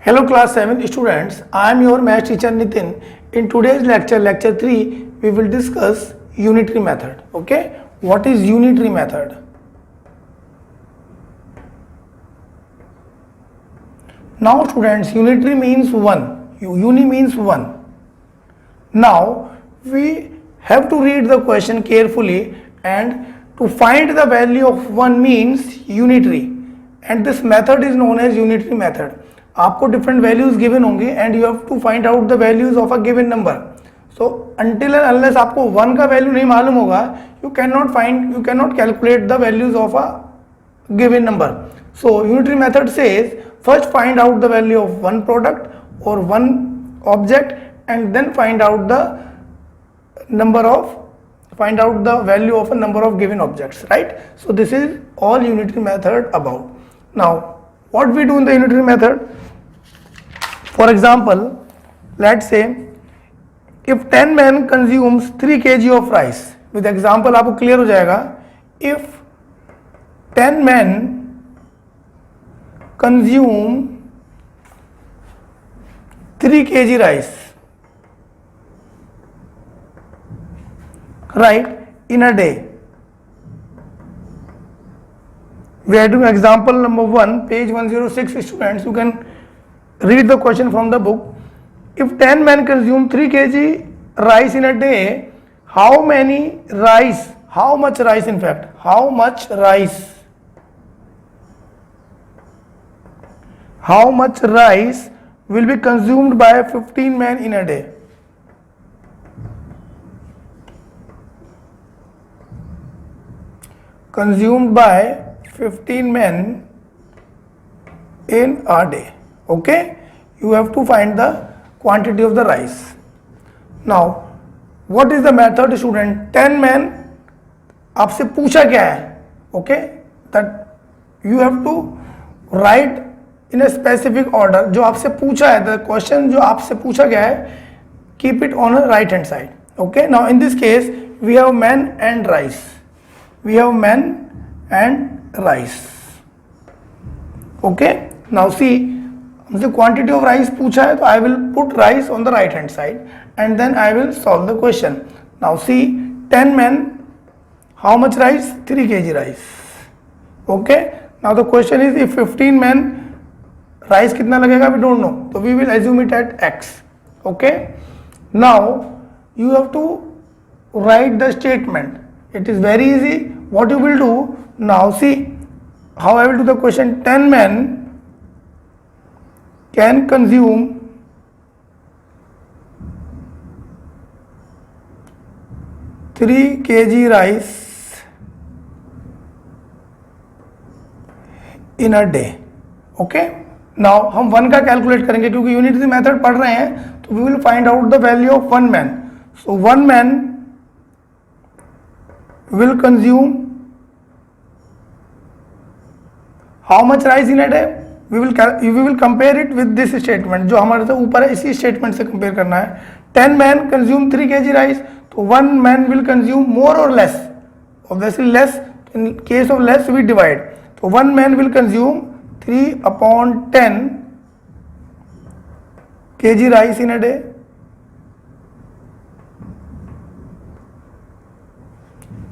Hello class 7 students, I am your math teacher Nitin. In today's lecture 3, we will discuss unitary method. Okay, what is unitary method? Now students, unitary means 1, uni means 1. Now we have to read the question carefully, and to find the value of 1 means unitary, and this method is known as unitary method. आपको different values given होंगे and you have to find out the values of a given number. So until and unless आपको 1 का value नहीं मालूम होगा, you can not calculate the values of a given number. So unitary method says first find out the value of one product और one object and then find out the value of a number of given objects, right? So this is all unitary method about. Now what we do in the unitary method? For example, let's say if 10 men consumes 3 kg of rice. With example आपको clear हो जाएगा. If 10 men consume 3 kg rice, right, in a day. We are doing example number 1, page 106. Students, you can read the question from the book. If 10 men consume 3 kg rice in a day, how much rice will be consumed by 15 men in a day? Consumed by 15 men in a day. Okay, you have to find the quantity of the rice. Now what is the method, student? 10 men आपसे पूछा क्या है? Okay, that you have to write in a specific order. जो आपसे पूछा है, the question जो आपसे पूछा गया है, keep it on the right hand side. Okay, now in this case we have men and rice. Rice. Okay, now see, हमसे quantity of rice पूछा है, तो I will put rice on the right hand side and then I will solve the question. Now see, 10 men, how much rice? 3 kg rice. Okay, now the question is if 15 men, rice कितना लगेगा? We don't know, so we will assume it at x. Okay, now you have to write the statement. It is very easy. What you will do now, see how I will do the question. 10 men can consume 3 kg rice in a day. Okay, now हम 1 का calculate करेंगे क्योंकि unitary method पढ़ रहे हैं, तो we will find out the value of 1 man. So 1 man will consume how much rice in a day? We will compare it with this statement जो हमारे से ऊपर है, इसी स्टेटमेंट से कंपेयर करना है. 10 men consume 3 kg rice, तो 1 man will consume more or less? Obviously less. In case of less we divide. So 1 man will consume 3/10 kg rice in a day.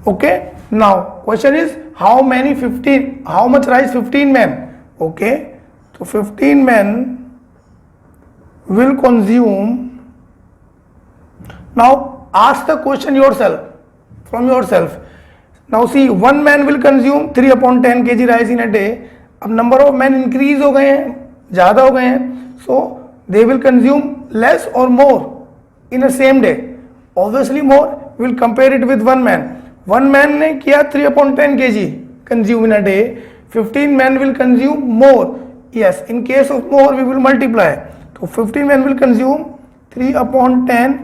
Okay, now question is how much rice? 15 men. Okay, so 15 men will consume. Now ask the question from yourself. Now see, 1 man will consume 3/10 kg rice in a day. अब number of men increase हो गए हैं, ज़्यादा हो गए हैं, so they will consume less or more in a same day? Obviously more. We will compare it with 1 man. 1 man ने किया 3/10 kg consume in a day. 15 men will consume more. Yes, in case of more we will multiply. So 15 men will consume 3/10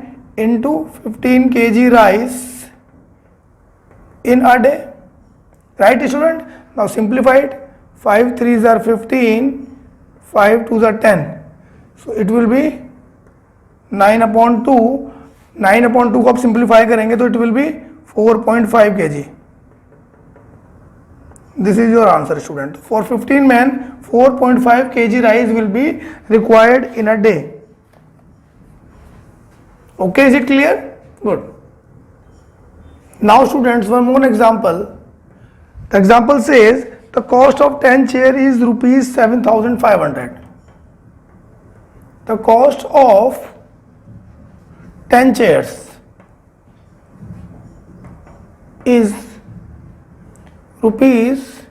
into 15 kg rice in a day. Right, student? Now simplify it. 5 3s are 15, 5 2s are 10. So it will be 9/2. 9/2 को आप simplify करेंगे तो it will be 4.5 kg. This is your answer, student. For 15 men, 4.5 kg rice will be required in a day. Okay, is it clear? Good. Now students, one more example. The example says the cost of 10 chair is rupees 7,500. The cost of 10 chairs is rupees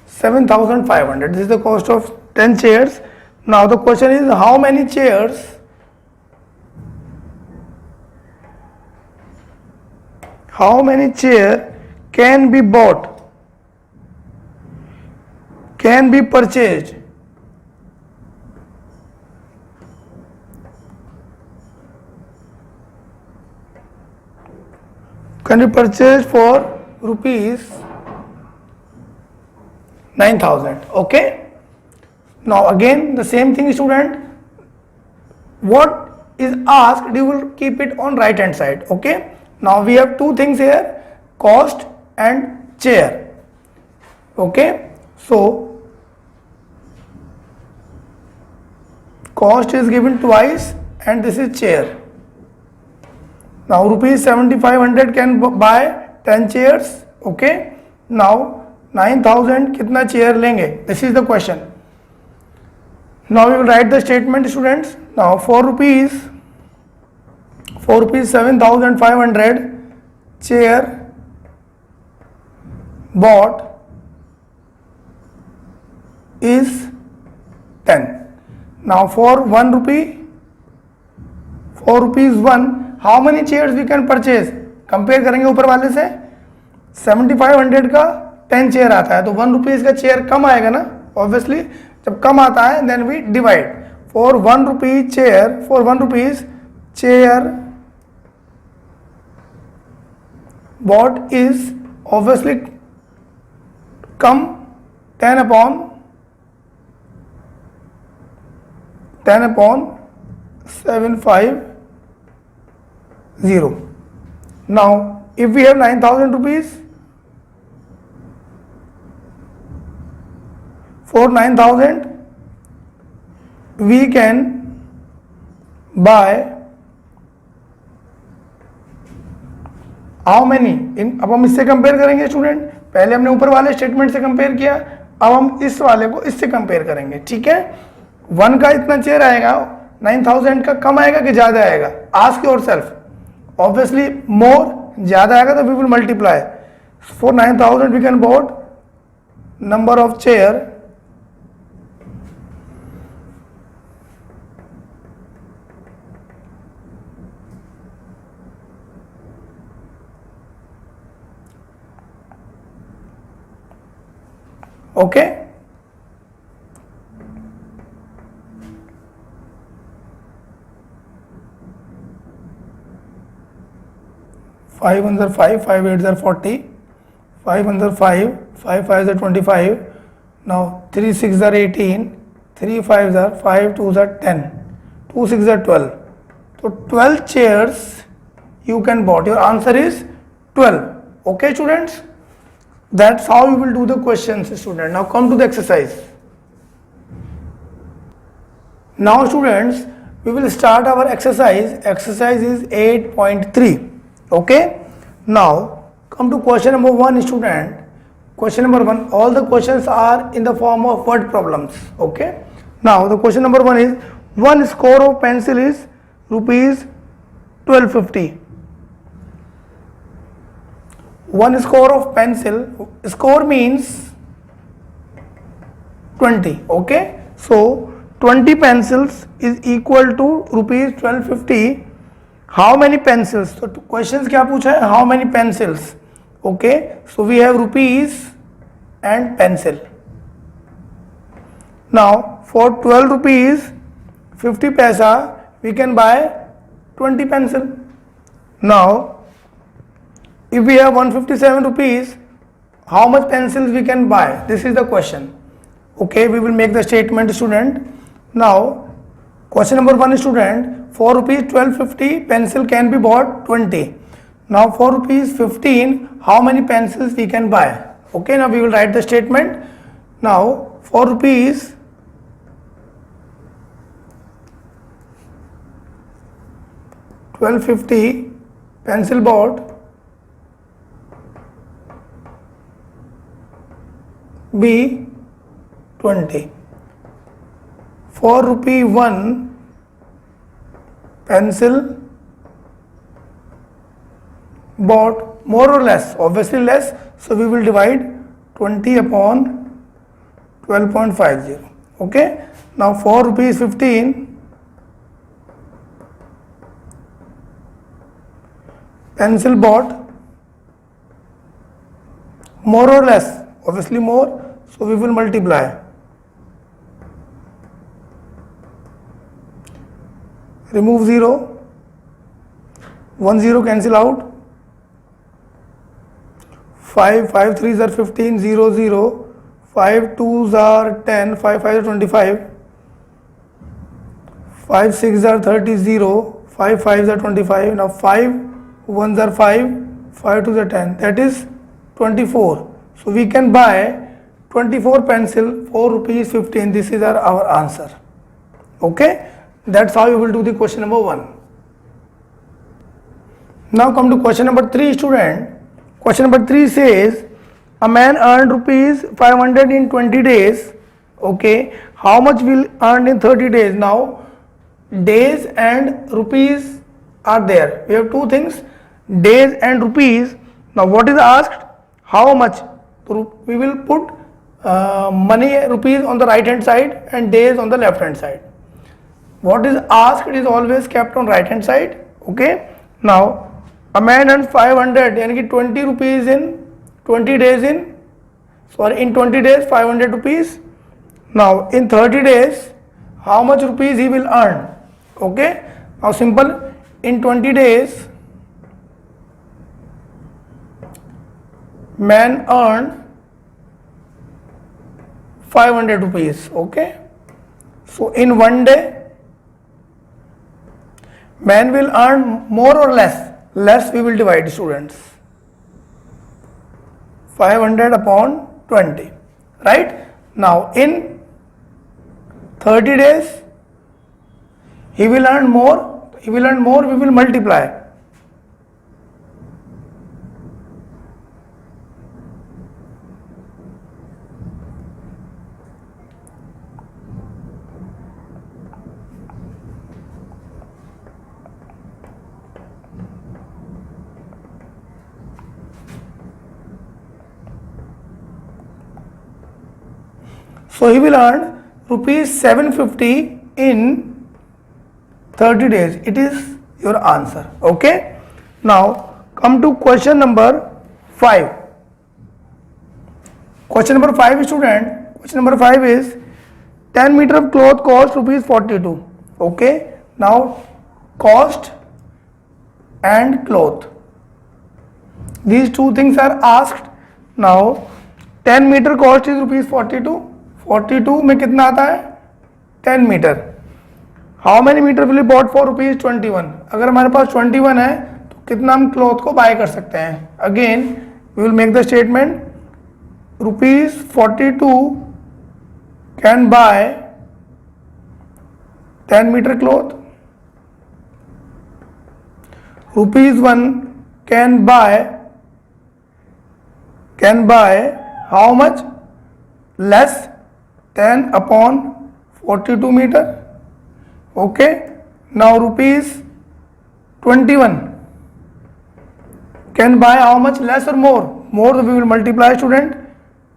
7,500. This is the cost of 10 chairs. Now the question is, how many chairs can be bought, can be purchased for rupees 9,000. Okay, now again the same thing, student. What is asked, you will keep it on right hand side. Okay, now we have two things here, cost and chair. Okay, so cost is given twice and this is chair. Now rupees 7,500 can buy 10 chairs. Okay, now 9,000 कितना chair लेंगे? This is the question. Now we will write the statement, students. Now for rupees 7,500 chair bought is 10. Now for 1 rupee, for rupees 1, how many chairs we can purchase? Compare करेंगे ऊपर वाले से. 7,500 का 10 chair आता है तो 1 rupees का chair कम आएगा ना, ऑब्वियसली. जब कम आता है then we divide. For 1 rupee chair, for 1 rupees chair bought is obviously come 10 upon 750. Now if we have 9,000 rupees, for 9,000 we can buy how many? अब हम इससे कंपेयर करेंगे स्टूडेंट. पहले हमने ऊपर वाले स्टेटमेंट से कंपेयर किया, अब हम इस वाले को इससे कंपेयर करेंगे. ठीक है, 1 का इतना चेयर आएगा, 9,000 का कम आएगा कि ज़्यादा आएगा? Ask yourself. ऑब्वियसली मोर, ज़्यादा आएगा तो we will multiply. For 9,000 we can bought number of chair okay. Five ones are 5, 5 eights are 40, 5 ones are 5, 5 fives are 25. Now 3 6s are 18, 3 5s are 5 2s are 10, 2 6s are 12. So 12 chairs you can bought. Your answer is 12. Okay, students. That's how you will do the questions, student. Now come to the exercise. Now students, we will start our exercise. Exercise is 8.3. Okay. Now come to question number 1, student. Question number 1, all the questions are in the form of word problems. Okay. Now the question number 1 is, one score of pencil is rupees 1250. One score of pencil, score means 20. Okay, so 20 pencils is equal to rupees 1250. How many pencils? So questions क्या पूछा है? How many pencils? Okay, so we have rupees and pencil. Now for 12 rupees 50 paisa we can buy 20 pencil. Now if we have 157 rupees, how much pencils we can buy? This is the question. Okay, we will make the statement, student. Now question number 1, student, for rupees 1250 pencil can be bought 20. Now for rupees 15, how many pencils we can buy? Okay, now we will write the statement. Now for rupees 1250 pencil board B 20. For rupee 1 pencil bought more or less, obviously less, so we will divide 20 upon 12.50. Okay, now for rupees 15 pencil bought more or less, obviously more, so we will multiply. Remove 0, 1 0 cancel out, 5 5 3s are 15, 0 0, 5 2s are 10, 5 5 are 25, 5 6 are 30, 0, 5 5s are 25, now 5 1s are 5, 5 2s are 10, that is 24. So we can buy 24 pencil for rupees 15. This is our answer. Okay, that's how you will do the question number 1. Now come to question number 3, student. Question number 3 says a man earned rupees 500 in 20 days. Okay, how much will earn in 30 days? Now days and rupees are there. We have two things, days and rupees. Now what is asked? How much? We will put money, rupees on the right hand side and days on the left hand side. What is asked is always kept on right hand side. Okay, now a man earns 500 यानी कि 20 rupees in 20 days in 20 days 500 rupees. Now in 30 days how much rupees he will earn? Okay, now simple, in 20 days man earned 500 rupees. Okay, so in one day man will earn more or less. Less we will divide, students. 500 upon 20. Right? Now in 30 days he will earn more. We will multiply. So he will earn rupees 750 in 30 days. It is your answer. Okay. Now come to question number 5. Question number 5, student. Question number 5 is 10 meter of cloth cost rupees 42. Okay. Now cost and cloth, these two things are asked. Now 10 meter cost is rupees 42. 42 में कितना आता है 10 metre. How many metre will be bought for rupees 21. अगर हमारे पास 21 है तो कितना हम क्लॉथ को बाय कर सकते हैं. Again we will make the statement, rupees 42 can buy 10 metre cloth. Rupees 1 can buy how much, less 10 upon 42 meter. Okay, now rupees 21 can buy how much, less or more? More, we will multiply, student.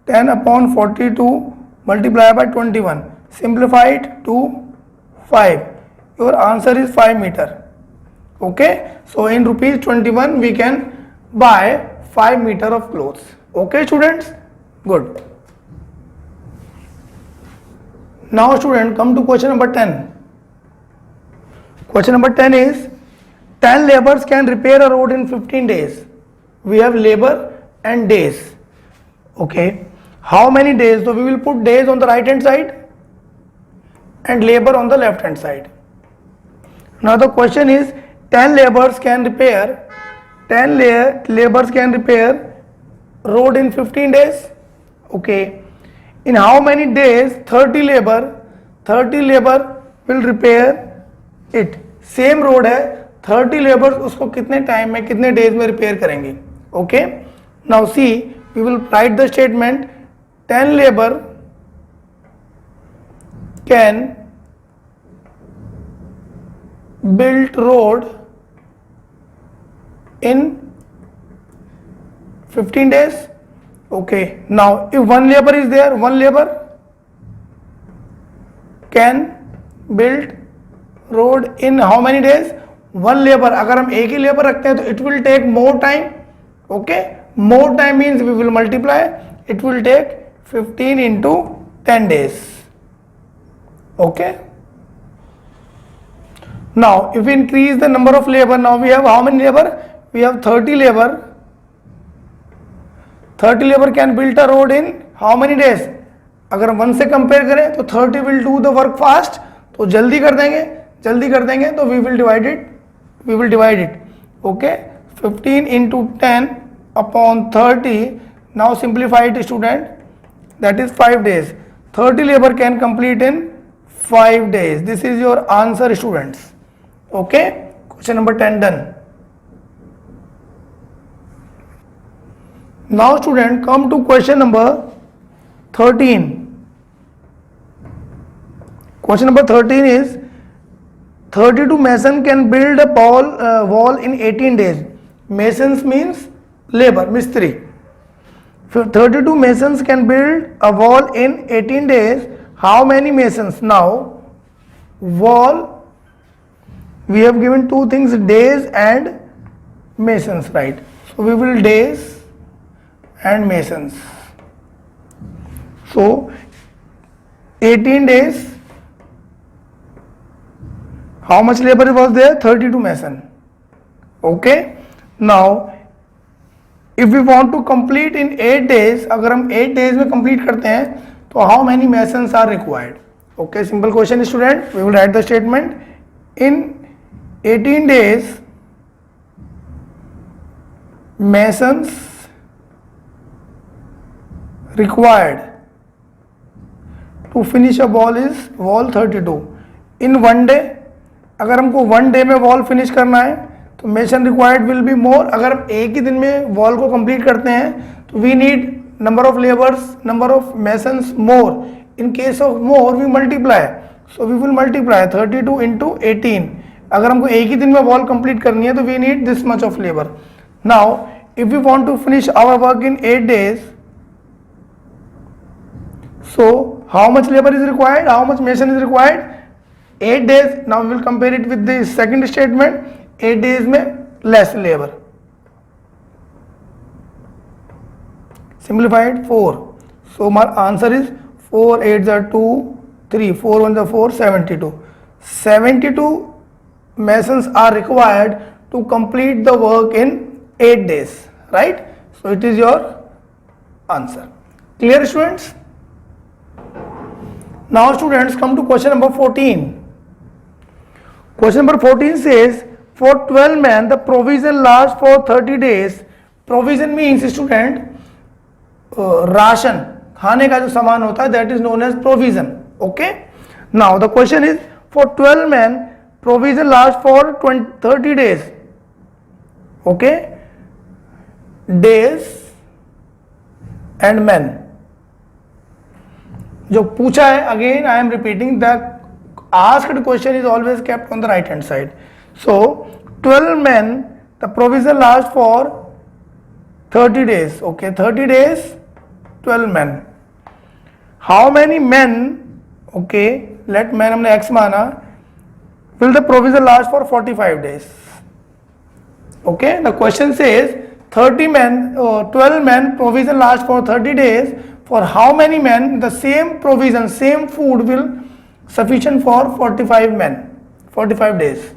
10 upon 42 multiply by 21, simplify it to 5. Your answer is 5 meter. Okay, so in rupees 21 we can buy 5 meter of clothes. Okay, students, good. Now student, come to question number 10. Question number 10 is 10 laborers can repair a road in 15 days. We have labor and days. Okay, how many days? So we will put days on the right hand side and labor on the left hand side. Now the question is 10 laborers can repair road in 15 days. Okay. In how many days 30 labor will repair it? Same road है, 30 labours उसको कितने time में, कितने days में repair करेंगे? Okay, now see we will write the statement 10 labour can built road in 15 days. Okay, now if one labor is there, one labor can build road in how many days? One labor. अगर हम एक ही labour रखते हैं तो it will take more time. Okay, more time means we will multiply, it will take 15 into 10 days. Okay, now if we increase the number of labor, now we have how many labor? We have 30 labor. 30 labor can build a road in how many days? अगर हम 1 से compare करें तो 30 will do the work fast, तो जल्दी कर देंगे तो we will divide it. Okay, 15 into 10 upon 30. Now simplify it, student, that is 5 days. 30 labor can complete in 5 days. This is your answer, students. Okay, question number 10 done. Now student, come to question number 13. Question number 13 is 32 mason can build a wall in 18 days. Masons means labor, mistri. 32 masons can build a wall in 18 days. How many masons? Now wall, we have given two things, days and masons, right? So we will days and masons. So 18 days, how much labor was there? 32 mason. Okay, now if we want to complete in 8 days, अगर हम 8 days में complete करते हैं तो how many masons are required? Okay, simple question, student. We will write the statement. In 18 days masons required to finish a wall is wall 32. In one day, अगर हमको 1 day में wall finish करना है तो mason required will be more. अगर हम एक ही दिन में वॉल को कंप्लीट करते हैं तो we need number of labours, number of masons more. In case of more we multiply, so we will multiply 32 into 18. अगर हमको एक ही दिन में वॉल कंप्लीट करनी है तो we need this much of labour. Now if we want to finish our work in 8 days, so how much labor is required, how much mason is required? 8 days. Now we will compare it with the second statement. 8 days में less labor. Simplified 4. So my answer is 4 8s are 2, 3, 4 1s are 4, 72. 72 masons are required to complete the work in 8 days, right? So it is your answer. Clear, students? Now students, come to question number 14. Question number 14 says for 12 men the provision lasts for 30 days. Provision means, student, ration, खाने का जो सामान होता है, that is known as provision. Okay, now the question is for 12 men provision lasts for 30 days. Okay, days and men. जो पूछा है, again I am repeating, the asked question is always kept on the right hand side. So 12 men, the provision lasts for 30 days. Okay, 30 days, 12 men. How many men, okay, let men हमने x माना, will the provision last for 45 days? Okay, the question says 30 men, 12 men provision lasts for 30 days. For how many men the same provision, same food will sufficient for 45 men, 45 days?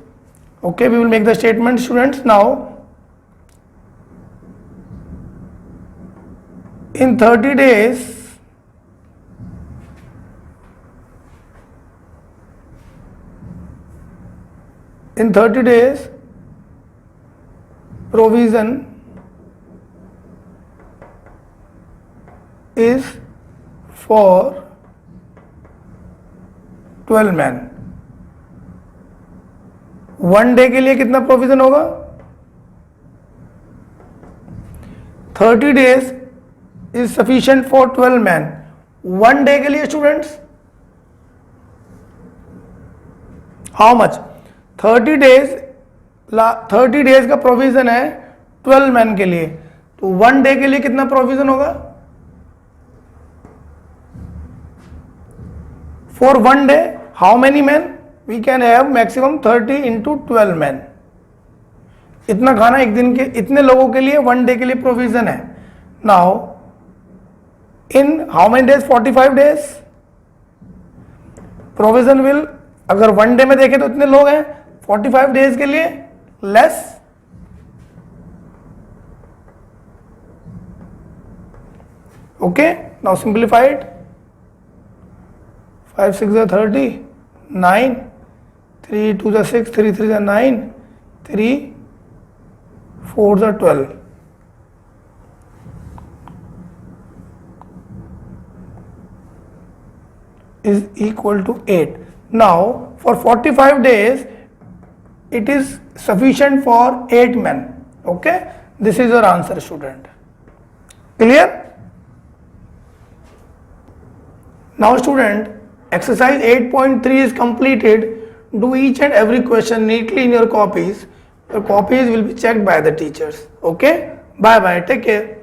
Okay, we will make the statement, students. Now in 30 days provision is for 12 man. 1 day के लिए कितना provision होगा? 30 days is sufficient for 12 man. 1 day के लिए students how much? 30 days का provision है 12 man के लिए, तो 1 डे के लिए कितना प्रोविजन होगा? For 1 day how many man? We can have maximum 30 into 12 man. इतना खाना एक दिन के, इतने लोगों के लिए 1 डे के लिए प्रोविजन है। Now in how many days? 45 days provision will, अगर 1 डे में देखें तो इतने लोग हैं, 45 डेज के लिए less. Okay, now simplified. 5 6 30, 9, 3 2 6, 3 3 9, 3 4 12 is equal to 8. Now for 45 days it is sufficient for 8 men. Okay, this is your answer, student. Clear? Now student, exercise 8.3 is completed. Do each and every question neatly in your copies. Your copies will be checked by the teachers. Okay, bye bye, take care.